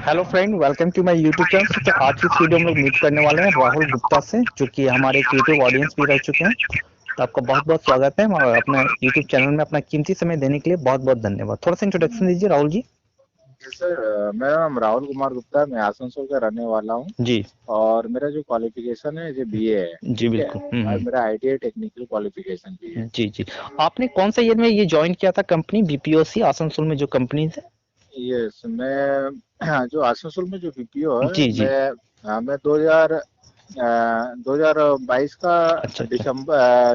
Hello friend, welcome to my YouTube channel. तो आज की इस वीडियो में हम लोग मीट करने वाले हैं राहुल गुप्ता से, जो कि हमारे एक यूट्यूब ऑडियंस भी रह चुके हैं। तो आपका बहुत बहुत स्वागत है और अपना यूट्यूब चैनल में अपना कीमती समय देने के लिए बहुत बहुत धन्यवाद। थोड़ा सा इंट्रोडक्शन दीजिए राहुल जी। जी सर, मेरा नाम राहुल कुमार गुप्ता है। मैं आसनसोल का रहने वाला हूँ। जी और मेरा जो क्वालिफिकेशन है जो बीए है। जी ठीक है। बिल्कुल। और मेरा आईटीआई टेक्निकल क्वालिफिकेशन भी है। जी जी। आपने कौन सा ईयर में ये ज्वाइन किया था कंपनी बीपीओसी आसनसोल में जो कंपनी है? यस, मैं जो आसनसोल में जो बीपीओ है, जी जी। मैं 2022 का अच्छा अच्छा।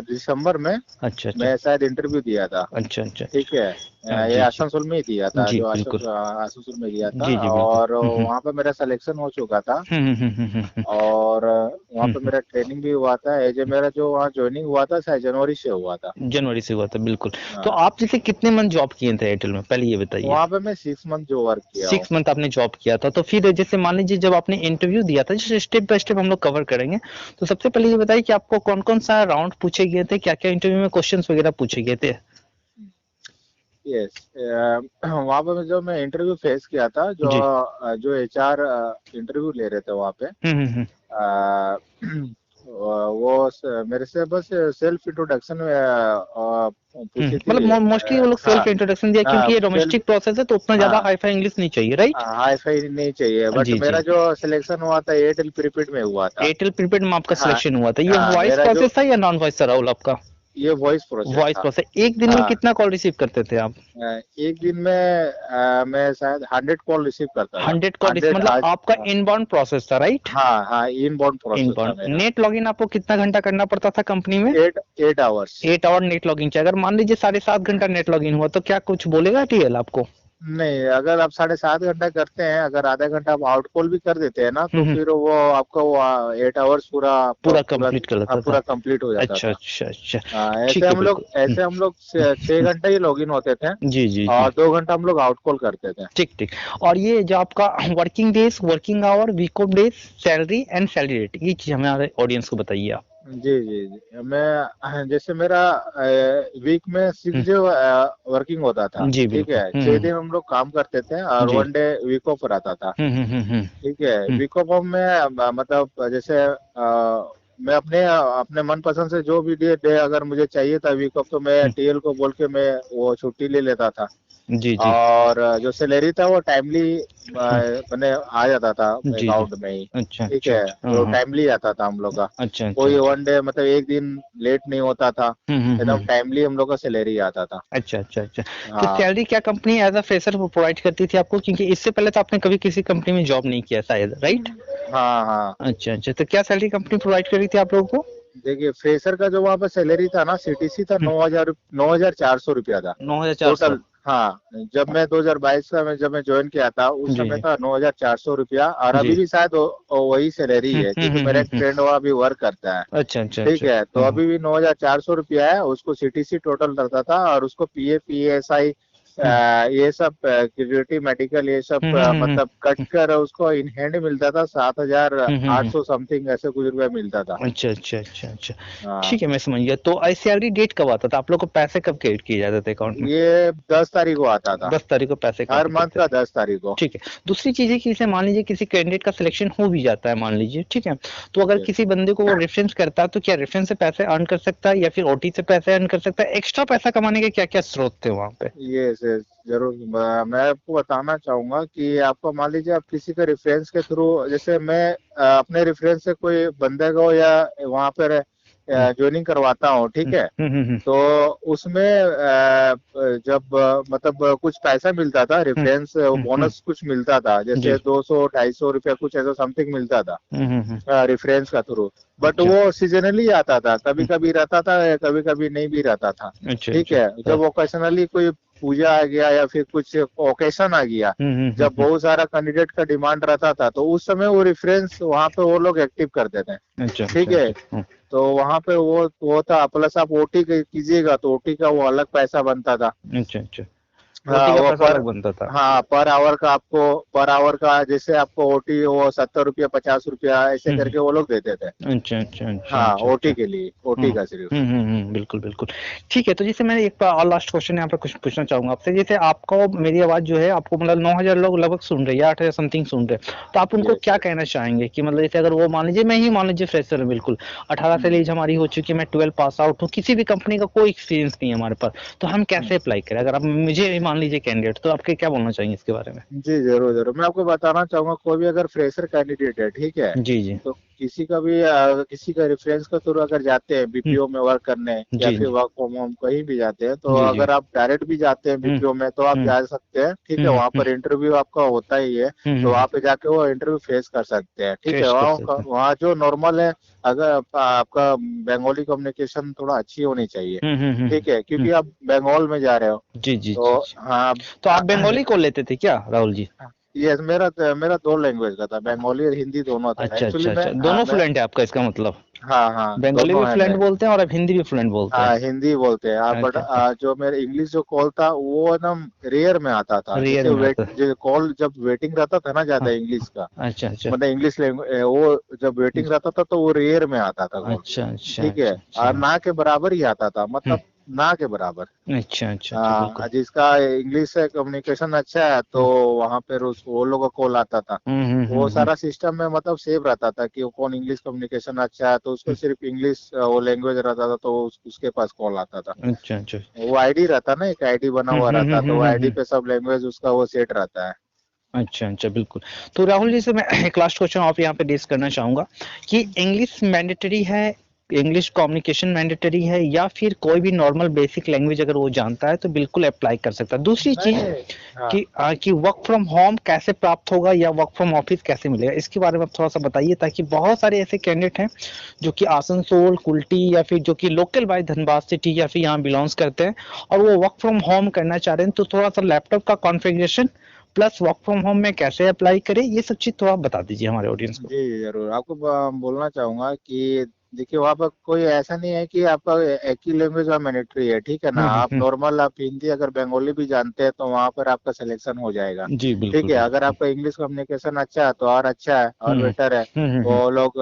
दिसंबर में अच्छा अच्छा। मैं शायद इंटरव्यू दिया था। अच्छा अच्छा ठीक है। अच्छा। ये जी जी। आसनसोल में ही दिया था, जी जो बिल्कुल। आसनसोल में दिया था। जी जी बिल्कुल। और वहाँ पे मेरा सिलेक्शन हो चुका था। हम्म। और वहाँ पे हम्म। मेरा ट्रेनिंग भी हुआ था। एज ए मेरा जो वहाँ ज्वाइनिंग हुआ था शायद जनवरी से हुआ था। जनवरी से हुआ था बिल्कुल। तो हाँ। आप जैसे कितने मंथ जॉब किए थे एयरटेल में, पहले ये बताइए। वहाँ पे मैं 6 मंथ जो वर्क किया हूँ। 6 मंथ आपने जॉब किया था, तो फिर जैसे मान लीजिए जब आपने इंटरव्यू दिया था, जैसे स्टेप बाय स्टेप हम लोग कवर करेंगे। तो सबसे पहले ये बताइए कि आपको कौन कौन सा राउंड पूछे गए थे, क्या क्या इंटरव्यू में क्वेश्चंस वगैरह पूछे गए थे? यस। वहाँ पे जब मैं इंटरव्यू फेस किया था, जी। जो एचआर इंटरव्यू ले रहे थे वहाँ पे, हम्म। अ, मेरे से बस सेल्फ इंट्रोडक्शन पूछी थी। मतलब मोस्टली वो लोग हाँ। सेल्फ इंट्रोडक्शन दिया, हाँ क्योंकि ये सेल्फ। डोमेस्टिक प्रोसेस है तो उतना ज्यादा हाँ। हाई फाई इंग्लिश नहीं चाहिए, राइट? हाई फाई नहीं चाहिए, बट जी जी। मेरा जो सिलेक्शन हुआ था एयरटेल प्रीपेड में हुआ था। एयरटेल प्रीपेड में आपका हाँ। सिलेक्शन हुआ था, ये हाँ वॉइस मेरा जो प्रोसेस था या नॉन वॉइस था राहुल आपका? ये वॉइस प्रोसेस वॉइस था। प्रोसेस। एक दिन में हाँ। कितना कॉल रिसीव करते थे आप? एक दिन में मैं शायद 100 कॉल रिसीव करता था। 100 कॉल, हंड्रेड मतलब आज। आपका इनबाउंड प्रोसेस था, राइट? हाँ हाँ, इनबाउंड प्रोसेस था इनबाउंड मेरा। नेट लॉगिन आपको कितना घंटा करना पड़ता था कंपनी में? 8 8 आवर्स। 8 आवर नेट लॉगिन चाहिए। अगर मान लीजिए 7.5 घंटा नेट लॉगिन हुआ तो क्या कुछ बोलेगा टीएल आपको? नहीं, अगर आप 7.5 घंटा करते हैं, अगर आधा घंटा आप आउट कॉल भी कर देते हैं ना, तो हम्म। फिर वो आपका वो 8 आवर्स पूरा पूरा पूरा। कंप्लीट कर हाँ, लेता था। पूरा कंप्लीट हो जाता अच्छा था। अच्छा अच्छा। हाँ, ठीक है बिल्कुल। ऐसे हम लोग 6 घंटे ही लॉगिन होते थे। जी जी जी। और 2 घंटा हम लोग आउट कॉल करते थे। ठीक ठीक। और ये जो आपका working days, working hour, week off days, salary and salary rate, ये चीज हमारे ऑडियंस को बताइए आप। जी जी जी। मैं जैसे मेरा वीक में 6 डे वर्किंग होता था। जी ठीक बिल्कुल। है, 6 दिन हम लोग काम करते थे और जी। 1 डे वीक ऑफ रहता था। ठीक है, हम्म। वीक ऑफ में मतलब जैसे मैं अपने अपने मनपसंद से जो भी डे अगर मुझे चाहिए था वीक ऑफ, तो मैं टीएल को बोल के मैं वो छुट्टी ले लेता था। जी जी। और जो सैलरी था वो टाइमली मैंने आ जाता था जी जी। अकाउंट में ही। अच्छा ठीक अच्छा है, अच्छा। वो टाइमली आता था हम लोग का। अच्छा अच्छा कोई अच्छा। 1 डे मतलब एक दिन लेट नहीं होता था। एकदम हम्म। टाइमली हम लोग का सैलरी आता था। अच्छा अच्छा अच्छा। तो हाँ। सैलरी क्या company as a fresher provide करती थी आपको, क्योंकि इससे पहले तो आपने कभी किसी कंपनी में जॉब नहीं किया शायद, राइट? हाँ हाँ। अच्छा अच्छा। तो क्या सैलरी कंपनी प्रोवाइड कर रही थी आप लोगों को? देखिए, फ्रेशर का जो वहाँ पे सैलरी था ना, सीटीसी था, 9,400 रुपया था 9,400। टोटल। हाँ। जब मैं 2022 का जब मैं ज्वाइन किया था, उस जी समय जी था 9,400 रुपया। और जी। अभी भी शायद वही सैलरी है, क्योंकि मेरा एक हम्म। फ्रेंड वहाँ भी वर्क करता है। अच्छा अच्छा ठीक अच्छा। है, तो अभी भी 9,400 रुपया है उसको। सीटीसी टोटल रहता था, और उसको पीएफ पीएसआई हम्म ये सब ग्रेजुएटी मेडिकल ये सब हम्म। मतलब कट कर उसको इन हैंड मिलता था। 7,800 हम्म। समथिंग ऐसे कुछ रुपया मिलता था। अच्छा अच्छा अच्छा अच्छा। हाँ। ठीक है, मैं समझ गया। तो सैलरी डेट कब आता था आप लोग को, पैसे कब क्रेडिट किए जाते थे अकाउंट में? ये 10 तारीख को आता था। 10 तारीख को पैसे हर काटे मंथ करते का थे। 10 तारीख को। ठीक है। दूसरी चीज है कि जैसे मान लीजिए किसी कैंडिडेट का सिलेक्शन हो भी जाता है, मान लीजिए, ठीक है। तो अगर यस। किसी बंदे को वो रेफरेंस करता है तो क्या रेफरेंस से पैसे अर्न कर सकता है या फिर ओटी से पैसे अर्न कर सकता है? एक्स्ट्रा पैसा कमाने के क्या क्या स्रोत थे वहां पे? यस यस, जरूर। मैं आपको बताना चाहूंगा कि आपको मान लीजिए आप किसी का रेफरेंस के थ्रू, जैसे मैं अपने रेफरेंस से कोई बंदे को या वहाँ पर हम्म ज्वाइनिंग करवाता हूँ। ठीक है। हम्म। तो उसमें जब मतलब कुछ पैसा मिलता था, रेफरेंस हम्म। बोनस कुछ मिलता था, जी। जैसे 200 250 रुपया कुछ ऐसा समथिंग मिलता था हम्म। रेफरेंस का थ्रू। बट अच्छा वो सीजनली आता था, कभी कभी रहता था, कभी कभी नहीं भी रहता था। अच्छा ठीक अच्छा। है, हाँ। जब ओकेशनली कोई पूजा आ गया या फिर कुछ ओकेशन आ गया, जब हम्म। बहुत सारा कैंडिडेट का डिमांड रहता था, तो उस समय वो रेफरेंस वहाँ पे वो लोग एक्टिव करते थे। अच्छा ठीक अच्छा है। अच्छा। तो वहाँ पे वो था, प्लस आप ओटी कीजिएगा तो ओटी का वो अलग पैसा बनता था। अच्छा अच्छा। हाँ ओटी का वो पैसा अलग बनता था। हाँ पर आवर का जैसे आपको ओटी वो 70 रुपया 50 रुपया ऐसे हम्म करके वो लोग देते थे। अच्छा अच्छा अच्छा हाँ अच्छा ओटी अच्छा। के लिए, ओटी हम्म का सिर्फ। बिल्कुल बिल्कुल। ठीक है, तो जैसे मैं एक और लास्ट क्वेश्चन यहाँ पे कुछ पूछना चाहूंगा आपसे। जैसे आपको मेरी आवाज जो है, आपको मतलब 9,000 लोग लगभग सुन रहे हैं या 8,000 समथिंग सुन रहे हैं, तो आप उनको यस क्या यस। कहना चाहेंगे कि मतलब जैसे अगर वो मान लीजिए, मैं ही मान लीजिए फ्रेशर हूँ बिल्कुल, 18 से एज हमारी हो चुकी है, मैं 12 पास आउट हूँ, किसी भी कंपनी का कोई एक्सपीरियंस नहीं है हमारे पास, तो हम कैसे अप्लाई करें? अगर आप मुझे ही मान लीजिए कैंडिडेट, तो आपके क्या बोलना चाहेंगे इसके बारे में? जी जरूर जरूर, मैं आपको बताना चाहूंगा कोई भी अगर फ्रेशर कैंडिडेट है, ठीक है, जी जी। तो किसी का भी किसी का रेफरेंस के थ्रू अगर जाते हैं हम्म, बीपीओ में वर्क करने या जी फिर जी वर्क फ्रॉम होम कहीं भी जाते हैं, तो जी जी। अगर आप डायरेक्ट भी जाते हैं हम्म बीपीओ में तो आप हम्म जा सकते हैं, ठीक है, हम्म वहां हम्म पर इंटरव्यू आपका होता ही है। तो हम्म। वहां पे जाके वो इंटरव्यू फेस कर सकते हैं, ठीक है। टेस्ट कर वहाँ सकते हैं। वहाँ जो नॉर्मल है, अगर आपका बंगाली कम्युनिकेशन थोड़ा अच्छी होनी चाहिए, ठीक है, हम्म। क्योंकि आप बंगाल में जा रहे हो। जी जी तो जी जी। हाँ। तो आप बंगाली को लेते थे क्या राहुल जी? यस, मेरा दो लैंग्वेज का था, बंगाली और हिंदी दोनों था अच्छा एक्चुअली। अच्छा मैं अच्छा, हाँ दोनों मैं फ्लुएंट है आपका इसका मतलब? हाँ हाँ बंगाली भी दोनों है फ्लुएंट मैं। बोलते हैं और आप हिंदी भी फ्लुएंट बोलते हैं? हाँ हिंदी बोलते हैं, बट अच्छा अच्छा। जो मेरे इंग्लिश जो कॉल था वो एकदम रेयर में आता था। रियर जैसे में आता है। जो कॉल जब वेटिंग रहता था ना हाँ। ज्यादा इंग्लिश का, अच्छा अच्छा मतलब इंग्लिश लैंग्वेज वो जब वेटिंग रहता था तो वो रेयर में आता था कॉल, अच्छा अच्छा ठीक है। अच्छा अच्छा। और ना के बराबर ही आता था, हम्म, मतलब ना के बराबर। अच्छा अच्छा अच्छा बिल्कुल। जिसका इंग्लिश से कम्युनिकेशन अच्छा है तो हम्म वहां पर उस वो लोगों का कॉल आता था। वो हम्म। सारा सिस्टम में मतलब सेव रहता था कि वो कौन इंग्लिश कम्युनिकेशन अच्छा है तो उसको हम्म, सिर्फ इंग्लिश वो लैंग्वेज रहता था, तो उसके पास कॉल आता था। अच्छा अच्छा। वो आईडी रहता ना, एक आईडी बना हुआ रहता, तो वो आईडी हम्म। पे सब लैंग्वेज उसका वो सेट रहता है। अच्छा अच्छा बिल्कुल। तो राहुल जी से मैं एक लास्ट क्वेश्चन आप यहाँ पे रेस करना चाहूंगा कि इंग्लिश मैंडेटरी है, इंग्लिश कम्युनिकेशन मैंडेटरी है, या फिर कोई भी नॉर्मल बेसिक लैंग्वेज अगर वो जानता है तो बिल्कुल अप्लाई कर सकता है? दूसरी नहीं चीज नहीं। हाँ कि वर्क फ्रॉम होम कैसे प्राप्त होगा या वर्क फ्रॉम ऑफिस कैसे मिलेगा, इसके बारे में आप थोड़ा सा बताइए, ताकि बहुत सारे ऐसे कैंडिडेट हैं जो कि आसनसोल, कुल्टी, या फिर जो कि लोकल बाय धनबाद सिटी या फिर यहाँ बिलोंग्स करते हैं, और वो वर्क फ्रॉम होम करना चाह रहे हैं, तो थोड़ा सा लैपटॉप का configuration plus work from home में कैसे अप्लाई करें, ये सब चीज थोड़ा बता दीजिए हमारे ऑडियंस को। जी जरूर, आपको बोलना चाहूंगा कि देखिए वहाँ पर कोई ऐसा नहीं है कि आपका एक ही लैंग्वेज वहाँ मैंडेटरी है, ठीक है ना। आप नॉर्मल आप हिंदी अगर बंगाली भी जानते हैं तो वहाँ पर आपका सिलेक्शन हो जाएगा, जी ठीक बिल्कुल है। अगर बिल्कुल। आपका इंग्लिश कम्युनिकेशन अच्छा है तो और अच्छा है और हम्म बेटर है, तो हम्म। वो लोग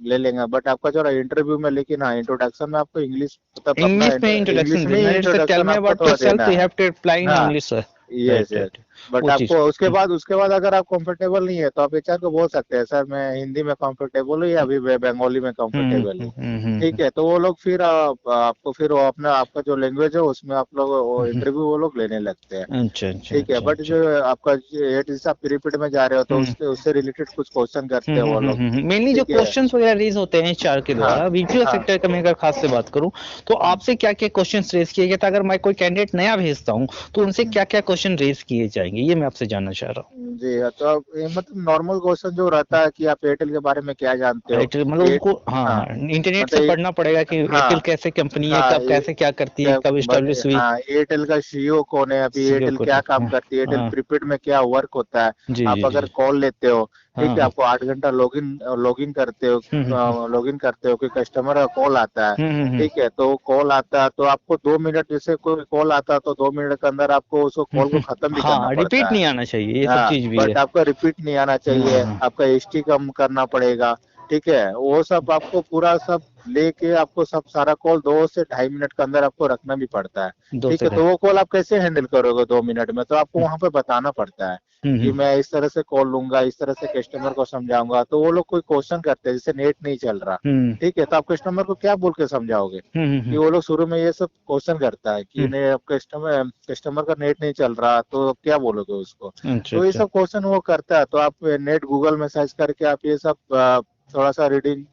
ले लेंगे। बट आपका जो इंटरव्यू में, लेकिन हाँ इंट्रोडक्शन में आपको इंग्लिश मतलब अपना इंग्लिश में इंट्रोडक्शन इंग्लिश में ही देना, जैसे टेल इंट्रोडक्शन मी आपको अबाउट थोड़ा योरसेल्फ, देना यू है। हैव टू रिप्लाई इन हाँ English sir. Yes right yes. Right. But वो आपको चीज। उसके बाद अगर आप कंफर्टेबल नहीं है तो आप एचआर को बोल सकते हैं, सर मैं हिंदी में कंफर्टेबल हूँ या अभी मैं बंगाली में कंफर्टेबल हूँ, ठीक है। तो वो लोग फिर आपको फिर वो अपना आपका जो लैंग्वेज है उसमें आप लोग वो इंटरव्यू वो लोग लेने लगते हैं, अच्छा अच्छा ठीक है। अच्छा बट अच्छा। जो आपका जैसे आप पीरियड में जा रहे हो तो हम्म उसके उससे रिलेटेड कुछ क्वेश्चन करते हैं वो लोग, मेनली जो ठीक है। क्वेश्चंस वगैरह रेज होते हैं एचआर के हाँ द्वारा, बीपीओ हाँ। सेक्टर का मैं अगर खास से बात करूं, तो आपसे क्या क्या क्वेश्चंस रेज किए गए थे? अगर मैं कोई कैंडिडेट नया भेजता हूं तो उनसे क्या क्या क्वेश्चन रेज किए जाएंगे, ये मैं आपसे जानना चाह रहा जी हाँ, तो अब ये मतलब नॉर्मल क्वेश्चन जो रहता है कि आप एयरटेल के बारे में क्या जानते हूं। हो। एयरटेल मतलब ये उनको, हाँ हाँ हाँ, इंटरनेट मतलब से पढ़ना पड़ेगा कि एयरटेल हाँ कैसे कंपनी है, हाँ कब कैसे क्या करती है, कब स्टैब्लिश हुई। हाँ एयरटेल का सीईओ कौन है, अभी सीओ एयरटेल को क्या हाँ काम करती है, एयरटेल हाँ। प्रीपेड में क्या वर्क होता है। जी आप जी जी। अगर कॉल लेते हो, हाँ ठीक है, हाँ। आपको 8 घंटा लॉगिन करते हो, लॉगिन करते हो कि कस्टमर का कॉल आता है, हम्म। ठीक है। तो कॉल आता है तो आपको 2 मिनट, जैसे कोई कॉल आता है तो 2 मिनट के अंदर आपको उसको कॉल को खत्म भी करना हाँ, पड़ता रिपीट है। नहीं आना चाहिए, ये सब हाँ चीज भी है। बट आपका रिपीट नहीं आना चाहिए, हाँ आपका एसटी कम करना पड़ेगा, ठीक है। वो सब आपको पूरा सब लेके आपको सब सारा कॉल 2 से ढाई मिनट के अंदर आपको रखना भी पड़ता है, दो ठीक से है। ढाई। तो वो कॉल आप कैसे हैंडल करोगे 2 मिनट में, तो आपको वहां पे बताना पड़ता है कि हम्म मैं इस तरह से कॉल लूंगा, इस तरह से कस्टमर को समझाऊंगा। तो वो लोग कोई क्वेश्चन करते हैं जैसे नेट नहीं चल रहा, हम्म ठीक है, तो आप कस्टमर को क्या बोल के समझाओगे, कि हम्म। वो लोग शुरू में ये सब क्वेश्चन करता है कि हम्म, नहीं कस्टमर कस्टमर का नेट नहीं चल रहा तो क्या बोलोगे उसको। अच्छा तो ये अच्छा। सब क्वेश्चन वो करता है, तो आप नेट गूगल में सर्च करके आप ये सब थोड़ा सा रीडिंग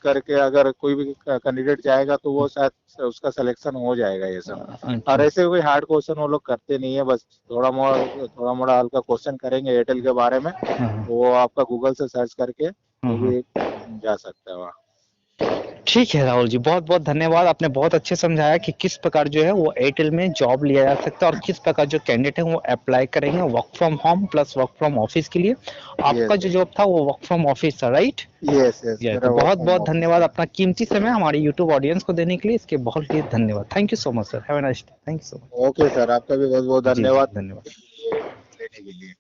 करके अगर कोई भी कैंडिडेट जाएगा तो वो शायद उसका सिलेक्शन हो जाएगा ये सब। और अच्छा। ऐसे कोई हार्ड क्वेश्चन वो लोग करते नहीं है, बस थोड़ा मोड़ा हल्का क्वेश्चन करेंगे एयरटेल के बारे में, हाँ हाँ वो आपका गूगल से सर्च करके हाँ वो हाँ। भी जा सकता है वहाँ। ठीक है राहुल जी, बहुत बहुत धन्यवाद। आपने बहुत अच्छे समझाया कि किस प्रकार जो है वो एयरटेल में जॉब लिया जा सकता है और किस प्रकार जो कैंडिडेट है वो अप्लाई करेंगे work from home plus work from office के लिए। आपका जो यस जॉब था वो वर्क फ्रॉम ऑफिस था, राइट? यस यस ये तो मेरा वर्क बहुत फ्रॉम बहुत ऑफिस धन्यवाद, है। अपना कीमती समय हमारे यूट्यूब ऑडियंस को देने के लिए, इसके बहुत ही धन्यवाद। Thank you so much sir, have a nice day. Thank you so much. Okay sir, आपका भी बहुत बहुत जी जी धन्यवाद धन्यवाद। लेने के लिए।